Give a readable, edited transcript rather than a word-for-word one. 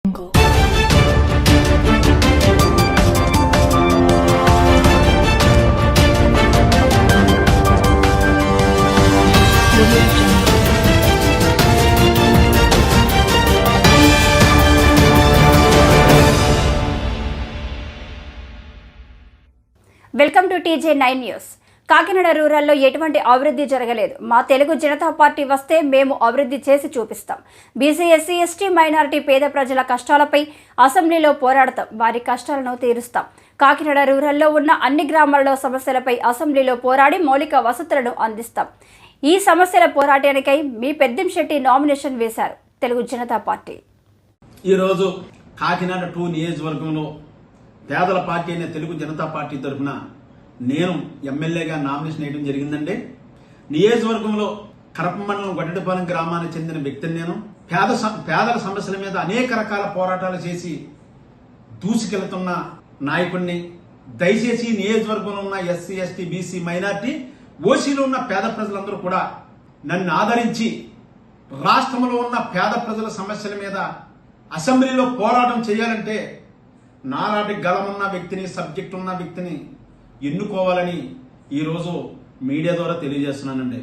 Welcome to TJ9 news. Kakinada రూరల్లో ఎటువంటి అభివృద్ధి జరగలేదు. మా తెలుగు జనతా పార్టీ వస్తే మేము అభివృద్ధి చేసి చూపిస్తాం. బీసీ, ఎస్సీ, ఎస్టీ, మైనారిటీ పేద ప్రజల కష్టాలపై అసెంబ్లీలో పోరాడతాం. వారి కష్టాలను తీరుస్తాం. కాకినాడ రూరల్లో ఉన్న అన్ని గ్రామాల్లో సమస్యలపై అసెంబ్లీలో పోరాడి మౌలిక వసతులను అందిస్తాం. ఈ సమస్యల పోరాటానికై మీ పెద్దంశెట్టి నామినేషన్ వేశారు తెలుగు జనతా పార్టీ. ఈరోజు కాకినాడ 2 నియోజకవర్గంలో పేదల పార్టీ అయిన తెలుగు జనతా పార్టీ తరఫున నేను ఎమ్మెల్యేగా నామినేషన్ వేయడం జరిగిందండి. నియోజకవర్గంలో కరప మండలం గొడ్డపాలెం గ్రామానికి చెందిన వ్యక్తిని నేను. పేదల సమస్యల మీద అనేక రకాల పోరాటాలు చేసి దూసుకెళ్తున్న నాయకుడిని. దయచేసి నియోజకవర్గంలో ఉన్న ఎస్సీ, ఎస్టీ, బీసీ, మైనార్టీ, ఓసీలో ఉన్న పేద ప్రజలందరూ కూడా నన్ను ఆదరించి రాష్ట్రంలో ఉన్న పేద ప్రజల సమస్యల మీద అసెంబ్లీలో పోరాటం చేయాలంటే నాలాంటి గలమున్న వ్యక్తిని, సబ్జెక్ట్ ఉన్న వ్యక్తిని ఎన్నుకోవాలని ఈరోజు మీడియా ద్వారా తెలియజేస్తున్నానండి.